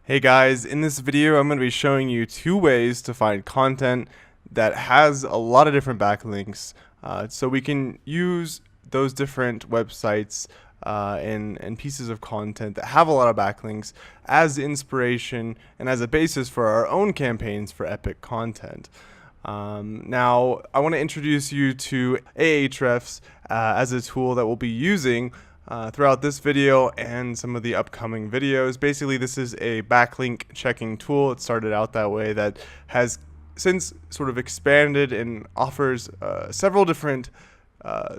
Hey guys, in this video I'm going to be showing you two ways to find content that has a lot of different backlinks, so we can use those different websites and pieces of content that have a lot of backlinks as inspiration and as a basis for our own campaigns for epic content. Now, I want to introduce you to Ahrefs as a tool that we'll be using throughout this video and some of the upcoming videos. Basically, this is a backlink checking tool. It started out that way, that has since sort of expanded and offers several different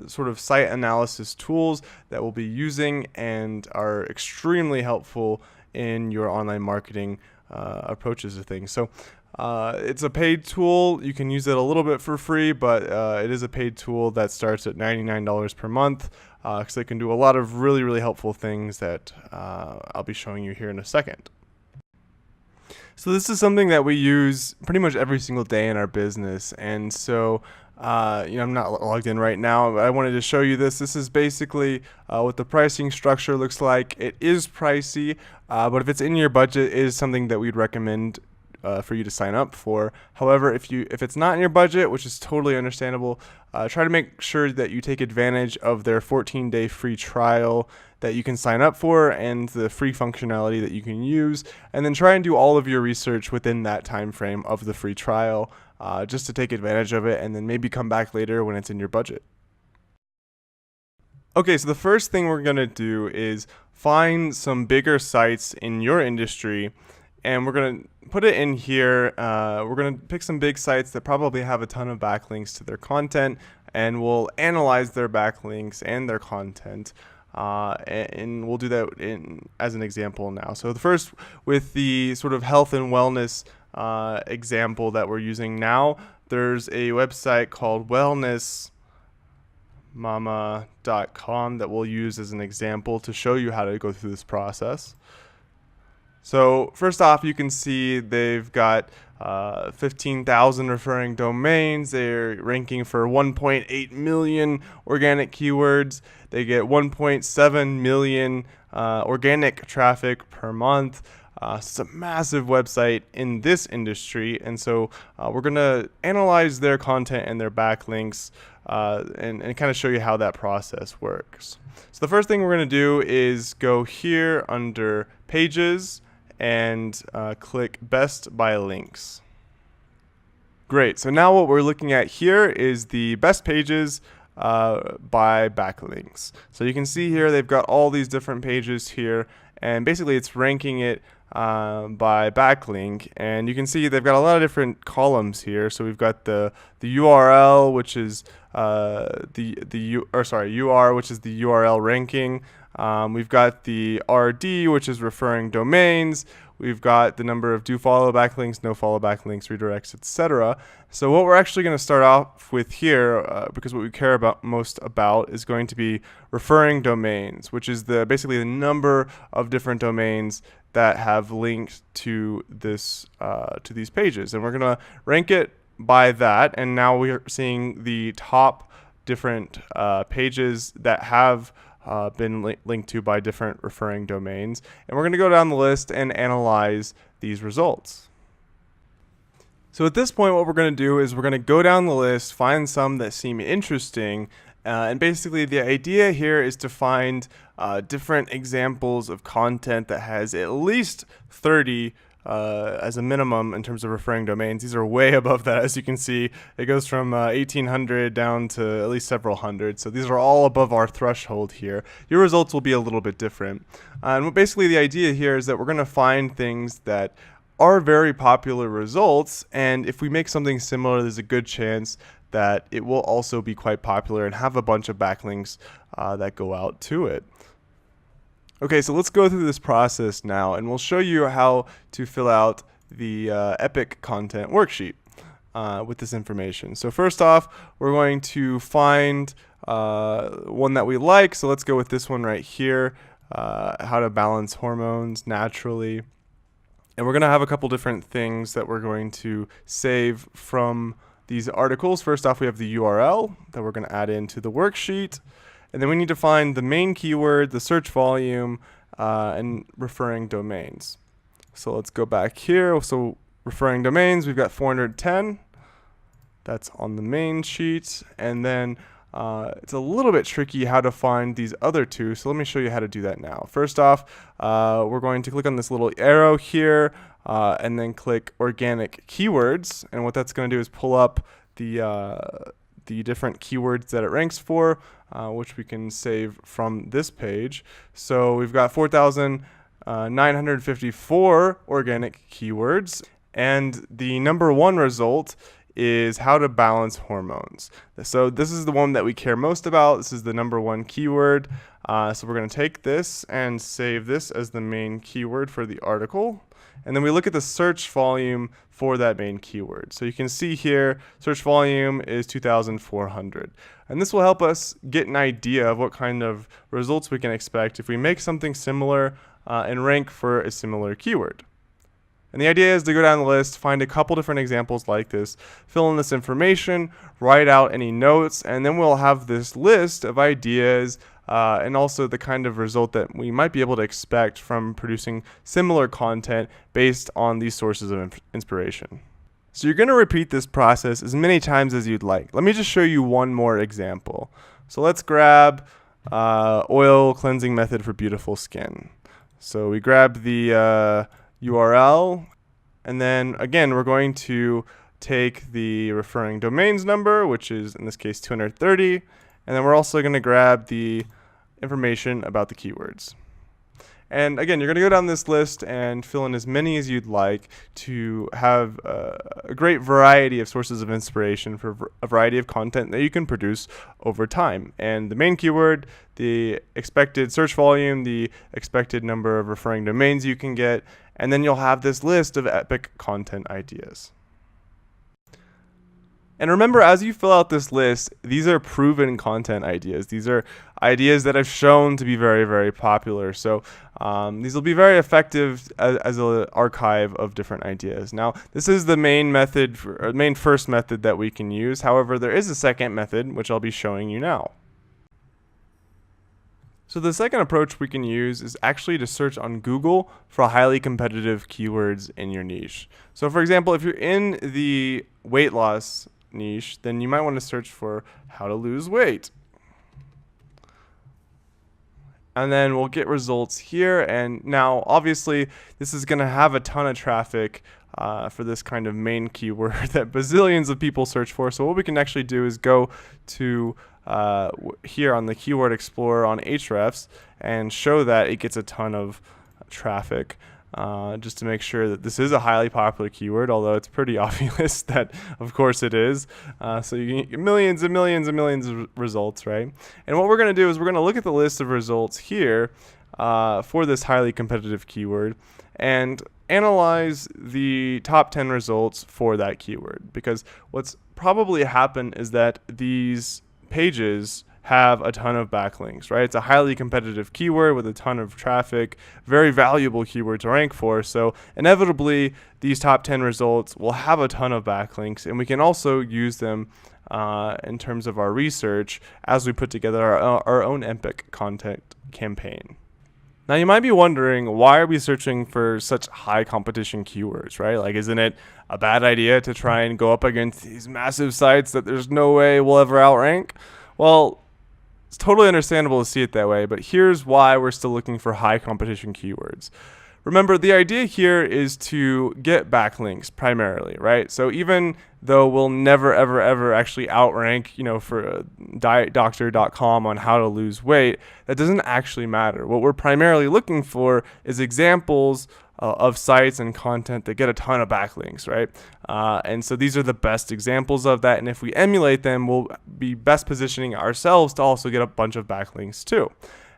sort of site analysis tools that we'll be using and are extremely helpful in your online marketing approaches to things. So it's a paid tool. You can use it a little bit for free, but it is a paid tool that starts at $99 per month, because it can do a lot of really helpful things that I'll be showing you here in a second. So this is something that we use pretty much every single day in our business, and so I'm not logged in right now, but I wanted to show you this. This is basically what the pricing structure looks like. It is pricey, but if it's in your budget, it is something that we'd recommend for you to sign up for. However, if it's not in your budget, which is totally understandable, try to make sure that you take advantage of their 14-day free trial that you can sign up for and the free functionality that you can use, and then try and do all of your research within that time frame of the free trial, just to take advantage of it, and then maybe come back later when it's in your budget. Okay, so the first thing we're going to do is find some bigger sites in your industry, and we're going to put it in here. We're going to pick some big sites that probably have a ton of backlinks to their content, and we'll analyze their backlinks and their content. And we'll do that as an example now. So the first, with the sort of health and wellness example that we're using now, there's a website called wellnessmama.com that we'll use as an example to show you how to go through this process. So first off, you can see they've got 15,000 referring domains. They're ranking for 1.8 million organic keywords. They get 1.7 million organic traffic per month. It's a massive website in this industry, and so we're going to analyze their content and their backlinks and kind of show you how that process works. So the first thing we're going to do is go here under Pages and click Best by Links. Great, so now what we're looking at here is the best pages by backlinks. So you can see here they've got all these different pages here, and basically it's ranking it by backlink, and you can see they've got a lot of different columns here. So we've got the URL, which is UR, which is the URL ranking. We've got the RD, which is referring domains. We've got the number of do follow backlinks, no follow backlinks, redirects, etc. So what we're actually going to start off with here, because what we care about most about is going to be referring domains, which is basically the number of different domains that have linked to this to these pages, and we're going to rank it by that. And now we are seeing the top different pages that have been linked to by different referring domains, and we're going to go down the list and analyze these results. So at this point, what we're going to do is we're going to go down the list, find some that seem interesting, and basically the idea here is to find different examples of content that has at least 30 as a minimum in terms of referring domains. These are way above that. As you can see, it goes from 1,800 down to at least several hundred. So these are all above our threshold here. Your results will be a little bit different. And basically the idea here is that we're going to find things that are very popular results, and if we make something similar, there's a good chance that it will also be quite popular and have a bunch of backlinks that go out to it. Okay, so let's go through this process now, and we'll show you how to fill out the Epic content worksheet with this information. So first off, we're going to find one that we like. So let's go with this one right here, how to balance hormones naturally. And we're going to have a couple different things that we're going to save from these articles. First off, we have the URL that we're going to add into the worksheet. And then we need to find the main keyword, the search volume, and referring domains. So let's go back here. So referring domains, we've got 410. That's on the main sheet. And then it's a little bit tricky how to find these other two. So let me show you how to do that now. First off, we're going to click on this little arrow here and then click organic keywords. And what that's going to do is pull up the different keywords that it ranks for, which we can save from this page. So we've got 4,954 organic keywords, and the number one result is how to balance hormones. So this is the one that we care most about. This is the number one keyword. So we're going to take this and save this as the main keyword for the article. And then we look at the search volume for that main keyword. So you can see here, search volume is 2,400. And this will help us get an idea of what kind of results we can expect if we make something similar and rank for a similar keyword. And the idea is to go down the list, find a couple different examples like this, fill in this information, write out any notes, and then we'll have this list of ideas and also the kind of result that we might be able to expect from producing similar content based on these sources of inspiration. So you're going to repeat this process as many times as you'd like. Let me just show you one more example. So let's grab oil cleansing method for beautiful skin. So we grab the URL, and then again we're going to take the referring domains number, which is in this case 230, and then we're also going to grab the information about the keywords. And again, you're going to go down this list and fill in as many as you'd like to have a great variety of sources of inspiration for a variety of content that you can produce over time. And the main keyword, the expected search volume, the expected number of referring domains you can get, and then you'll have this list of epic content ideas. And remember, as you fill out this list, these are proven content ideas. These are ideas that have shown to be very, very popular. So these will be very effective as an archive of different ideas. Now, this is the main method, main first method that we can use. However, there is a second method, which I'll be showing you now. So the second approach we can use is actually to search on Google for highly competitive keywords in your niche. So for example, if you're in the weight loss niche, then you might want to search for how to lose weight. And then we'll get results here. And now obviously this is going to have a ton of traffic for this kind of main keyword that bazillions of people search for. So what we can actually do is go to here on the Keyword Explorer on Ahrefs and show that it gets a ton of traffic. Just to make sure that this is a highly popular keyword, although it's pretty obvious that of course it is. So you can get millions and millions and millions of results, right? And what we're going to do is we're going to look at the list of results here for this highly competitive keyword and analyze the top 10 results for that keyword, because what's probably happened is that these pages have a ton of backlinks, right? It's a highly competitive keyword with a ton of traffic, very valuable keyword to rank for. So inevitably, these top 10 results will have a ton of backlinks, and we can also use them in terms of our research as we put together our own epic content campaign. Now you might be wondering, why are we searching for such high competition keywords, right? Like, isn't it a bad idea to try and go up against these massive sites that there's no way we'll ever outrank? Well, it's totally understandable to see it that way, but here's why we're still looking for high competition keywords. Remember, the idea here is to get backlinks primarily, right? So even though we'll never, ever, ever actually outrank, for dietdoctor.com on how to lose weight, that doesn't actually matter. What we're primarily looking for is examples of sites and content that get a ton of backlinks, right? And so these are the best examples of that. And if we emulate them, we'll be best positioning ourselves to also get a bunch of backlinks too.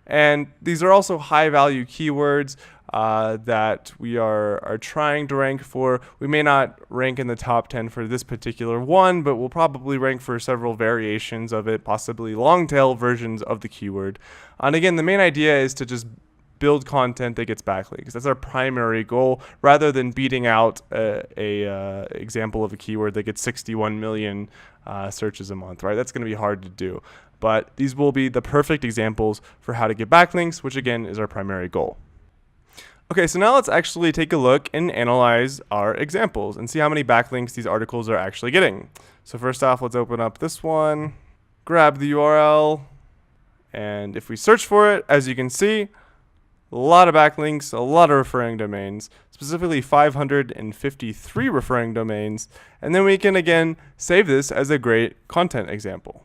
And these are also high value keywords that we are trying to rank for. We may not rank in the top 10 for this particular one, but we'll probably rank for several variations of it, possibly long tail versions of the keyword. And again, the main idea is to just build content that gets backlinks. That's our primary goal, rather than beating out a example of a keyword that gets 61 million searches a month, right? That's going to be hard to do. But these will be the perfect examples for how to get backlinks, which again is our primary goal. Okay, so now let's actually take a look and analyze our examples and see how many backlinks these articles are actually getting. So first off, let's open up this one, grab the URL, and if we search for it, as you can see, a lot of backlinks, a lot of referring domains, specifically 553 referring domains, and then we can again save this as a great content example.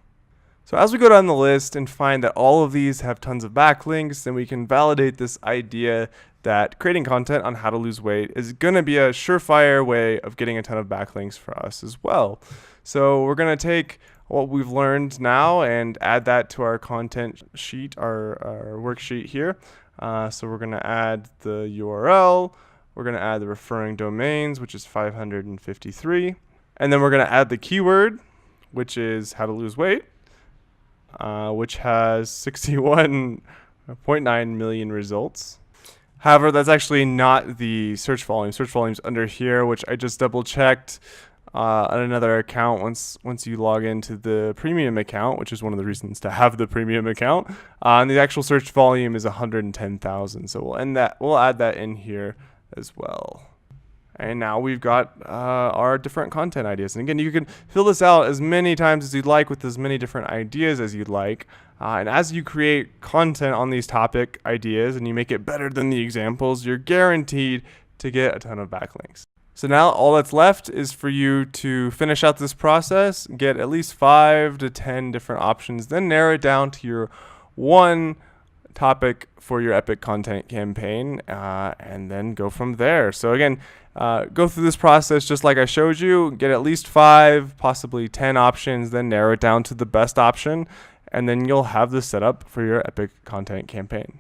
So as we go down the list and find that all of these have tons of backlinks, then we can validate this idea that creating content on how to lose weight is going to be a surefire way of getting a ton of backlinks for us as well. So we're going to take what we've learned now and add that to our content sheet, our worksheet here. So we're going to add the URL, we're going to add the referring domains, which is 553, and then we're going to add the keyword, which is how to lose weight. Which has 61.9 million results. However, that's actually not the search volume. Search volume's under here, which I just double checked on another account once you log into the premium account, which is one of the reasons to have the premium account. And the actual search volume is 110,000. So we'll add that in here as well. And now we've got our different content ideas. And again, you can fill this out as many times as you'd like with as many different ideas as you'd like. And as you create content on these topic ideas and you make it better than the examples, you're guaranteed to get a ton of backlinks. So now all that's left is for you to finish out this process, get at least 5 to 10 different options, then narrow it down to your one topic for your epic content campaign, and then go from there. So again, go through this process just like I showed you, get at least 5, possibly 10 options, then narrow it down to the best option, and then you'll have the setup for your epic content campaign.